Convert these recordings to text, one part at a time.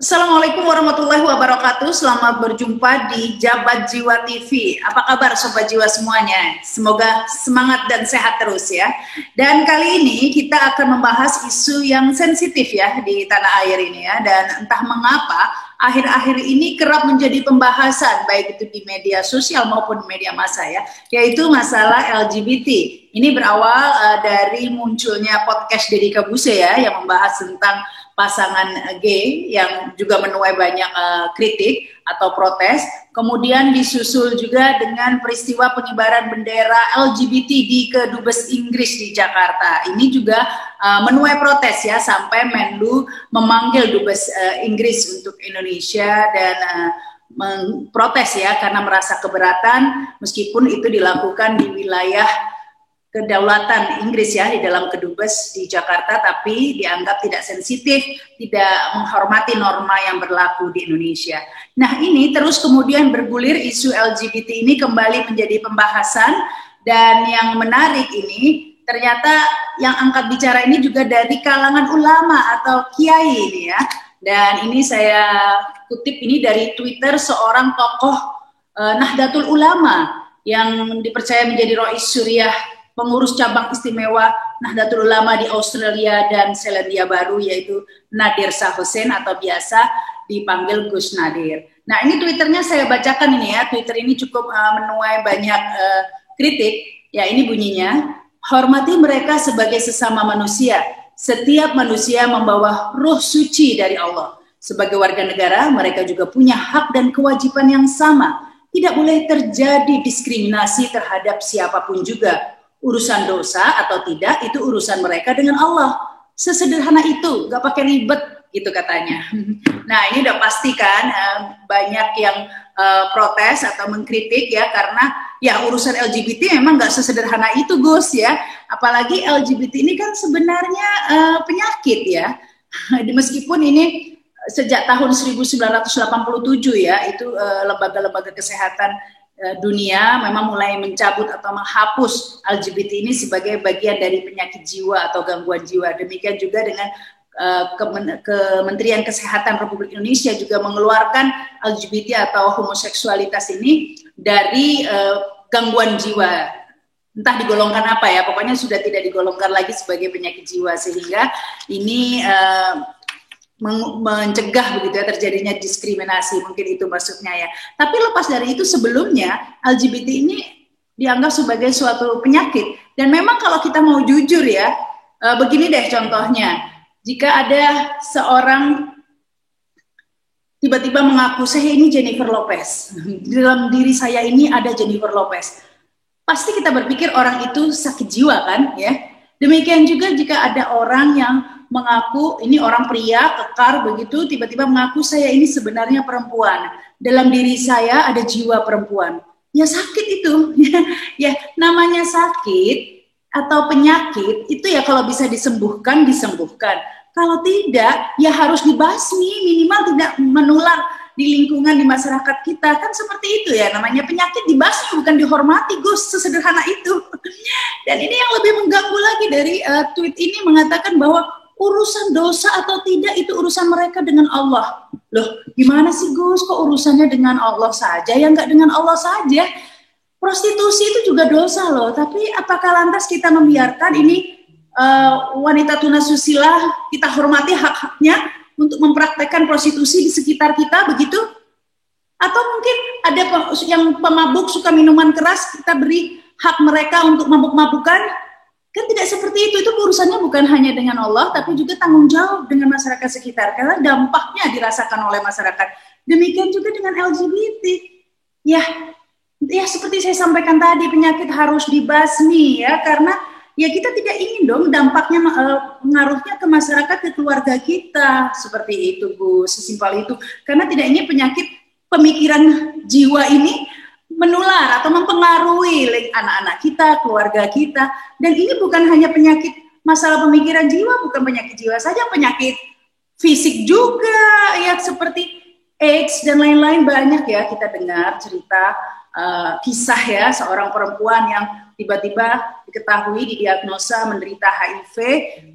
Assalamualaikum warahmatullahi wabarakatuh. Selamat berjumpa di Jabat Jiwa TV. Apa kabar Sobat Jiwa semuanya? Semoga semangat dan sehat terus ya. Dan kali ini kita akan membahas isu yang sensitif ya di tanah air ini ya. Dan entah mengapa akhir-akhir ini kerap menjadi pembahasan baik itu di media sosial maupun media massa ya. Yaitu masalah LGBT. Ini berawal dari munculnya podcast Deddy Corbuzier ya yang membahas tentang pasangan gay yang juga menuai banyak kritik atau protes. Kemudian disusul juga dengan peristiwa pengibaran bendera LGBT di Kedubes Inggris di Jakarta. Ini juga menuai protes ya, sampai Menlu memanggil Dubes Inggris untuk Indonesia dan memprotes ya karena merasa keberatan meskipun itu dilakukan di wilayah kedaulatan Inggris ya di dalam kedubes di Jakarta, tapi dianggap tidak sensitif, tidak menghormati norma yang berlaku di Indonesia. Nah ini terus kemudian bergulir isu LGBT ini kembali menjadi pembahasan, dan yang menarik ini ternyata yang angkat bicara ini juga dari kalangan ulama atau kiai ini ya. Dan ini saya kutip ini dari Twitter seorang tokoh Nahdlatul Ulama yang dipercaya menjadi Rois Suriah, pengurus cabang istimewa Nahdlatul Ulama di Australia dan Selandia Baru, yaitu Nadir Shah Hussein atau biasa dipanggil Gus Nadir. Nah ini Twitternya saya bacakan ini ya, Twitter ini cukup menuai banyak kritik, ya ini bunyinya: hormati mereka sebagai sesama manusia, setiap manusia membawa ruh suci dari Allah. Sebagai warga negara, mereka juga punya hak dan kewajiban yang sama. Tidak boleh terjadi diskriminasi terhadap siapapun juga. Urusan dosa atau tidak itu urusan mereka dengan Allah. Sesederhana itu, gak pakai ribet gitu katanya. Nah ini udah pasti kan banyak yang protes atau mengkritik ya, karena ya urusan LGBT memang gak sesederhana itu Gus ya. Apalagi LGBT ini kan sebenarnya penyakit ya. Meskipun ini sejak tahun 1987 ya, itu lembaga-lembaga kesehatan dunia memang mulai mencabut atau menghapus LGBT ini sebagai bagian dari penyakit jiwa atau gangguan jiwa. Demikian juga dengan Kementerian Kesehatan Republik Indonesia juga mengeluarkan LGBT atau homoseksualitas ini dari gangguan jiwa. Entah digolongkan apa ya, pokoknya sudah tidak digolongkan lagi sebagai penyakit jiwa, sehingga ini mencegah begitu ya terjadinya diskriminasi, mungkin itu maksudnya ya. Tapi lepas dari itu, sebelumnya LGBT ini dianggap sebagai suatu penyakit, dan memang kalau kita mau jujur ya, begini deh contohnya, jika ada seorang tiba-tiba mengaku saya ini Jennifer Lopez, dalam diri saya ini ada Jennifer Lopez, pasti kita berpikir orang itu sakit jiwa kan ya. Demikian juga jika ada orang yang mengaku ini orang pria kekar begitu, tiba-tiba mengaku saya ini sebenarnya perempuan, dalam diri saya ada jiwa perempuan, ya sakit itu ya namanya sakit atau penyakit itu ya, kalau bisa disembuhkan disembuhkan, kalau tidak ya harus dibasmi, minimal tidak menular di lingkungan, di masyarakat kita, kan seperti itu ya, namanya penyakit dibasmi bukan dihormati Gus, sesederhana itu. Dan ini yang lebih mengganggu lagi dari tweet ini mengatakan bahwa urusan dosa atau tidak itu urusan mereka dengan Allah. Loh, gimana sih Gus, kok urusannya dengan Allah saja? Ya nggak dengan Allah saja. Prostitusi itu juga dosa loh, tapi apakah lantas kita membiarkan ini wanita tunasusila, kita hormati hak-haknya untuk mempraktekkan prostitusi di sekitar kita begitu? Atau mungkin ada yang pemabuk suka minuman keras, kita beri hak mereka untuk mabuk-mabukan? Kan tidak seperti itu urusannya bukan hanya dengan Allah, tapi juga tanggung jawab dengan masyarakat sekitar, karena dampaknya dirasakan oleh masyarakat. Demikian juga dengan LGBT. Ya seperti saya sampaikan tadi, penyakit harus dibasmi ya, karena ya kita tidak ingin dong dampaknya pengaruhnya ke masyarakat, ke keluarga kita, seperti itu Bu, sesimpel itu. Karena tidak ingin penyakit pemikiran jiwa ini menular atau mempengaruhi anak-anak kita, keluarga kita. Dan ini bukan hanya penyakit masalah pemikiran jiwa, bukan penyakit jiwa saja, penyakit fisik juga ya, seperti AIDS dan lain-lain banyak ya kita dengar cerita kisah ya seorang perempuan yang tiba-tiba diketahui didiagnosa menderita HIV,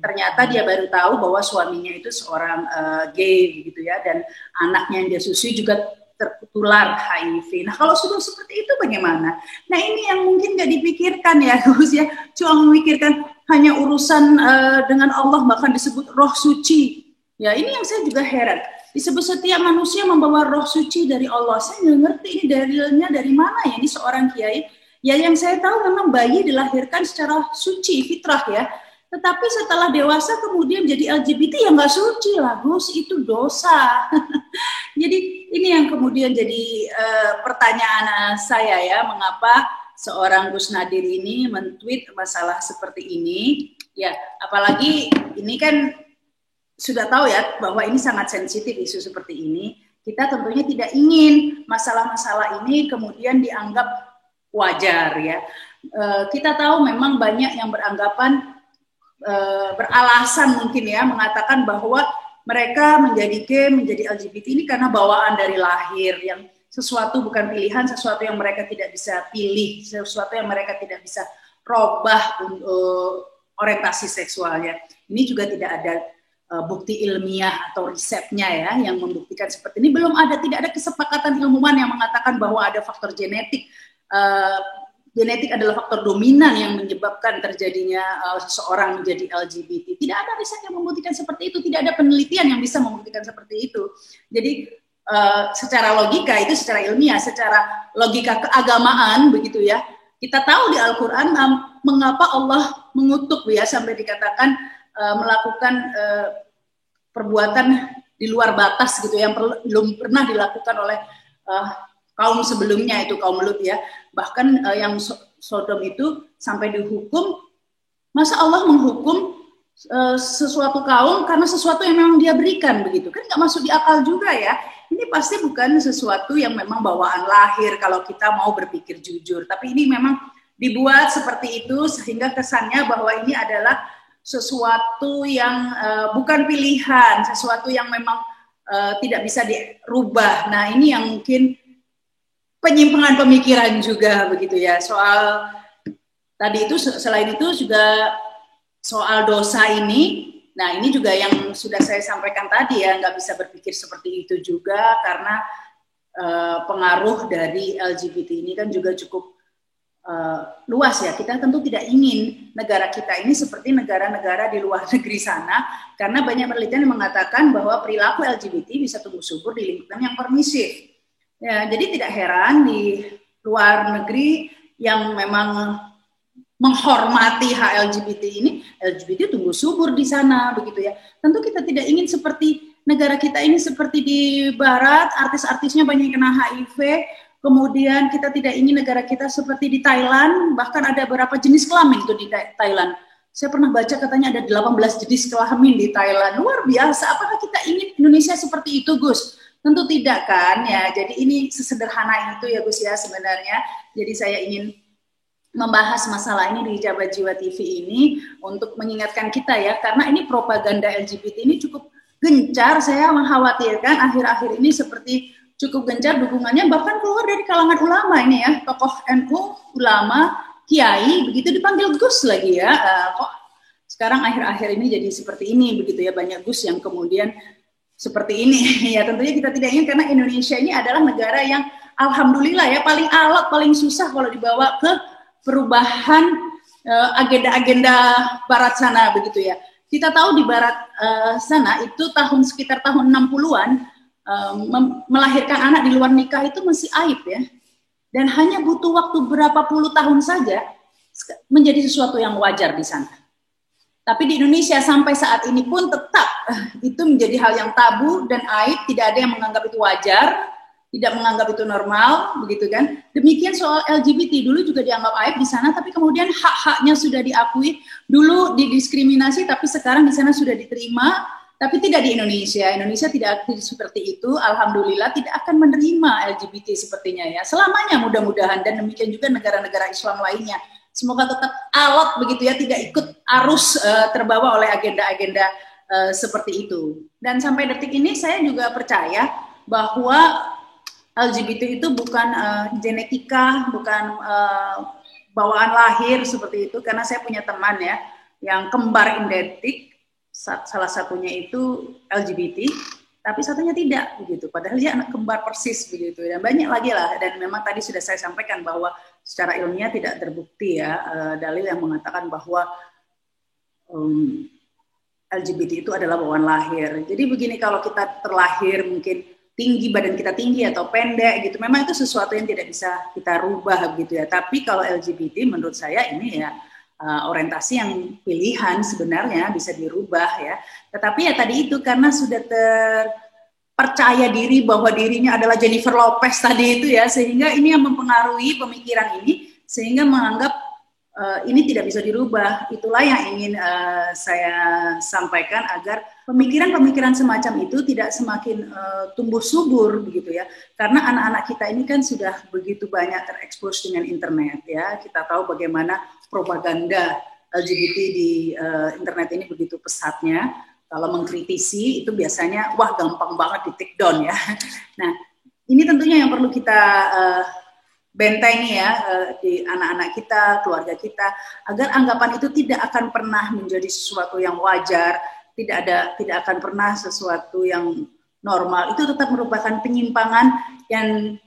ternyata dia baru tahu bahwa suaminya itu seorang gay gitu ya, dan anaknya yang dia susui juga tertular HIV. Nah kalau sudah seperti itu bagaimana? Nah ini yang mungkin nggak dipikirkan ya Gus ya, cuma memikirkan hanya urusan dengan Allah, bahkan disebut roh suci. Ya ini yang saya juga heran. Disebut setiap manusia membawa roh suci dari Allah. Saya nggak ngerti ini dalilnya dari mana ya, ini seorang kiai. Ya yang saya tahu memang bayi dilahirkan secara suci, fitrah ya. Tetapi setelah dewasa kemudian jadi LGBT ya nggak suci lah Gus, itu dosa. Jadi ini yang kemudian jadi pertanyaan saya ya, mengapa seorang Gus Nadir ini men-tweet masalah seperti ini. Ya apalagi ini kan sudah tahu ya bahwa ini sangat sensitif isu seperti ini. Kita tentunya tidak ingin masalah-masalah ini kemudian dianggap wajar ya. Kita tahu memang banyak yang beranggapan beralasan mungkin ya mengatakan bahwa mereka menjadi gay, menjadi LGBT ini karena bawaan dari lahir, yang sesuatu bukan pilihan, sesuatu yang mereka tidak bisa pilih, sesuatu yang mereka tidak bisa robah orientasi seksualnya. Ini juga tidak ada bukti ilmiah atau risetnya ya yang membuktikan seperti ini. Belum ada, tidak ada kesepakatan ilmuwan yang mengatakan bahwa ada faktor genetik. Genetik adalah faktor dominan yang menyebabkan terjadinya seseorang menjadi LGBT. Tidak ada riset yang membuktikan seperti itu, tidak ada penelitian yang bisa membuktikan seperti itu. Jadi secara logika itu, secara ilmiah, secara logika keagamaan begitu ya. Kita tahu di Al-Quran mengapa Allah mengutuk ya sampai dikatakan melakukan perbuatan di luar batas gitu yang belum pernah dilakukan oleh kaum sebelumnya, itu kaum Lut ya. Bahkan yang Sodom itu sampai dihukum. Masa Allah menghukum sesuatu kaum karena sesuatu yang memang dia berikan begitu, kan nggak masuk di akal juga ya. Ini pasti bukan sesuatu yang memang bawaan lahir kalau kita mau berpikir jujur, tapi ini memang dibuat seperti itu sehingga kesannya bahwa ini adalah sesuatu yang bukan pilihan, sesuatu yang memang tidak bisa dirubah. Nah ini yang mungkin penyimpangan pemikiran juga begitu ya. Soal tadi itu, selain itu juga soal dosa ini. Nah ini juga yang sudah saya sampaikan tadi ya, nggak bisa berpikir seperti itu juga karena pengaruh dari LGBT ini kan juga cukup luas ya. Kita tentu tidak ingin negara kita ini seperti negara-negara di luar negeri sana, karena banyak penelitian yang mengatakan bahwa perilaku LGBT bisa tumbuh subur di lingkungan yang permisif. Ya, jadi tidak heran di luar negeri yang memang menghormati hak LGBT ini, LGBT tumbuh subur di sana begitu ya. Tentu kita tidak ingin seperti negara kita ini seperti di barat, artis-artisnya banyak yang kena HIV. Kemudian kita tidak ingin negara kita seperti di Thailand, bahkan ada beberapa jenis kelamin itu di Thailand. Saya pernah baca katanya ada 18 jenis kelamin di Thailand. Luar biasa. Apakah kita ingin Indonesia seperti itu, Gus? Tentu tidak kan ya. Jadi ini sesederhana itu ya Gus ya sebenarnya. Jadi saya ingin membahas masalah ini di Jabat Jiwa TV ini untuk mengingatkan kita ya, karena ini propaganda LGBT ini cukup gencar. Saya mengkhawatirkan akhir-akhir ini seperti cukup gencar dukungannya, bahkan keluar dari kalangan ulama ini ya, tokoh NU, ulama, kiai, begitu dipanggil Gus lagi ya. Kok sekarang akhir-akhir ini jadi seperti ini begitu ya, banyak Gus yang kemudian seperti ini. Ya tentunya kita tidak ingin, karena Indonesia ini adalah negara yang alhamdulillah ya paling alot, paling susah kalau dibawa ke perubahan agenda-agenda barat sana begitu ya. Kita tahu di barat sana itu sekitar tahun 60-an melahirkan anak di luar nikah itu masih aib ya. Dan hanya butuh waktu berapa puluh tahun saja menjadi sesuatu yang wajar di sana. Tapi di Indonesia sampai saat ini pun tetap itu menjadi hal yang tabu dan aib, tidak ada yang menganggap itu wajar, tidak menganggap itu normal, begitu kan. Demikian soal LGBT, dulu juga dianggap aib di sana, tapi kemudian hak-haknya sudah diakui. Dulu didiskriminasi, tapi sekarang di sana sudah diterima, tapi tidak di Indonesia. Indonesia tidak aktif seperti itu, alhamdulillah tidak akan menerima LGBT sepertinya ya. Selamanya mudah-mudahan, dan demikian juga negara-negara Islam lainnya. Semoga tetap alot begitu ya, tidak ikut arus terbawa oleh agenda-agenda seperti itu. Dan sampai detik ini saya juga percaya bahwa LGBT itu bukan genetika, bukan bawaan lahir seperti itu, karena saya punya teman ya yang kembar identik, salah satunya itu LGBT, tapi satunya tidak begitu. Padahal dia anak kembar persis begitu, dan banyak lagi lah. Dan memang tadi sudah saya sampaikan bahwa secara ilmiah tidak terbukti ya dalil yang mengatakan bahwa LGBT itu adalah bawaan lahir. Jadi begini, kalau kita terlahir mungkin tinggi, badan kita tinggi atau pendek gitu, memang itu sesuatu yang tidak bisa kita rubah gitu ya. Tapi kalau LGBT menurut saya ini ya orientasi yang pilihan sebenarnya bisa dirubah ya. Tetapi ya tadi itu karena sudah terpercaya diri bahwa dirinya adalah Jennifer Lopez tadi itu ya, sehingga ini yang mempengaruhi pemikiran ini, sehingga menganggap ini tidak bisa dirubah. Itulah yang ingin saya sampaikan, agar pemikiran-pemikiran semacam itu tidak semakin tumbuh subur begitu ya. Karena anak-anak kita ini kan sudah begitu banyak terekspos dengan internet ya. Kita tahu bagaimana propaganda LGBT di internet ini begitu pesatnya. Kalau mengkritisi itu biasanya wah gampang banget di take down ya. Nah, ini tentunya yang perlu kita bentengi ya di anak-anak kita, keluarga kita, agar anggapan itu tidak akan pernah menjadi sesuatu yang wajar, tidak akan pernah sesuatu yang normal. Itu tetap merupakan penyimpangan, dan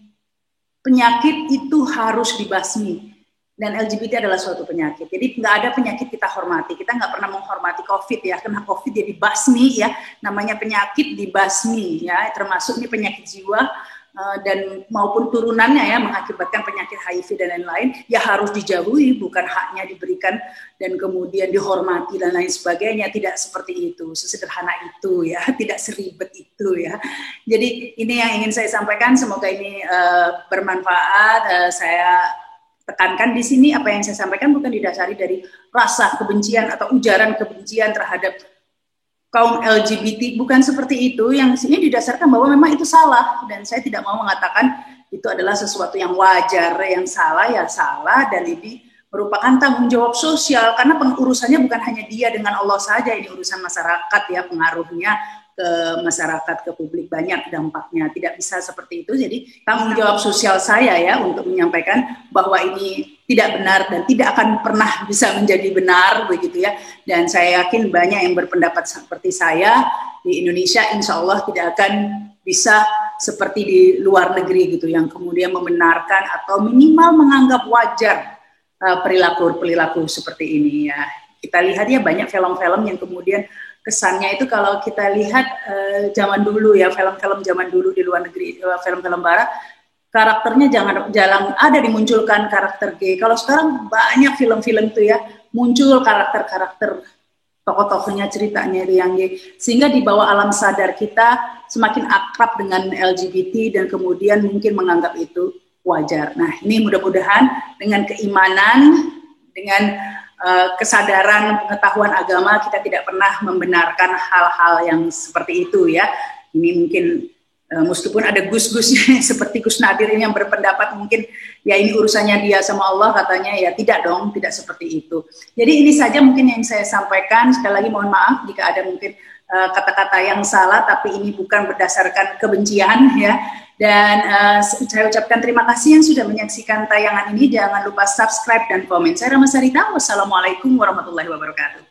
penyakit itu harus dibasmi. Dan LGBT adalah suatu penyakit. Jadi nggak ada penyakit kita hormati. Kita nggak pernah menghormati COVID ya, karena COVID dia dibasmi ya. Namanya penyakit dibasmi ya, termasuk ini penyakit jiwa dan maupun turunannya ya, mengakibatkan penyakit HIV dan lain-lain, ya harus dijauhi, bukan haknya diberikan dan kemudian dihormati dan lain sebagainya. Tidak seperti itu, sesederhana itu ya, tidak seribet itu ya. Jadi ini yang ingin saya sampaikan, semoga ini bermanfaat. Saya tekankan di sini, apa yang saya sampaikan bukan didasari dari rasa kebencian atau ujaran kebencian terhadap kaum LGBT, bukan seperti itu. Yang ini didasarkan bahwa memang itu salah, dan saya tidak mau mengatakan itu adalah sesuatu yang wajar. Yang salah ya salah, dan ini merupakan tanggung jawab sosial, karena pengurusannya bukan hanya dia dengan Allah saja, ini urusan masyarakat ya, pengaruhnya ke masyarakat, ke publik, banyak dampaknya. Tidak bisa seperti itu. Jadi tanggung jawab sosial saya ya untuk menyampaikan bahwa ini tidak benar dan tidak akan pernah bisa menjadi benar begitu ya. Dan saya yakin banyak yang berpendapat seperti saya di Indonesia, insya Allah tidak akan bisa seperti di luar negeri gitu, yang kemudian membenarkan atau minimal menganggap wajar perilaku seperti ini ya. Kita lihat ya, banyak film-film yang kemudian kesannya itu, kalau kita lihat zaman dulu ya, film-film zaman dulu di luar negeri, film-film barat, karakternya jarang ada dimunculkan karakter gay. Kalau sekarang banyak film-film itu ya, muncul karakter-karakter, tokoh-tokohnya, ceritanya yang gay, sehingga di bawah alam sadar kita semakin akrab dengan LGBT dan kemudian mungkin menganggap itu wajar. Nah, ini mudah-mudahan dengan keimanan, dengan kesadaran pengetahuan agama, kita tidak pernah membenarkan hal-hal yang seperti itu ya. Ini mungkin meskipun ada gus-gusnya seperti Gus Nadir ini yang berpendapat mungkin ya ini urusannya dia sama Allah, katanya ya tidak dong, tidak seperti itu. Jadi ini saja mungkin yang saya sampaikan. Sekali lagi mohon maaf jika ada mungkin kata-kata yang salah, tapi ini bukan berdasarkan kebencian ya. Dan saya ucapkan terima kasih yang sudah menyaksikan tayangan ini. Jangan lupa subscribe dan komen. Saya Rama Sarita. Wassalamualaikum warahmatullahi wabarakatuh.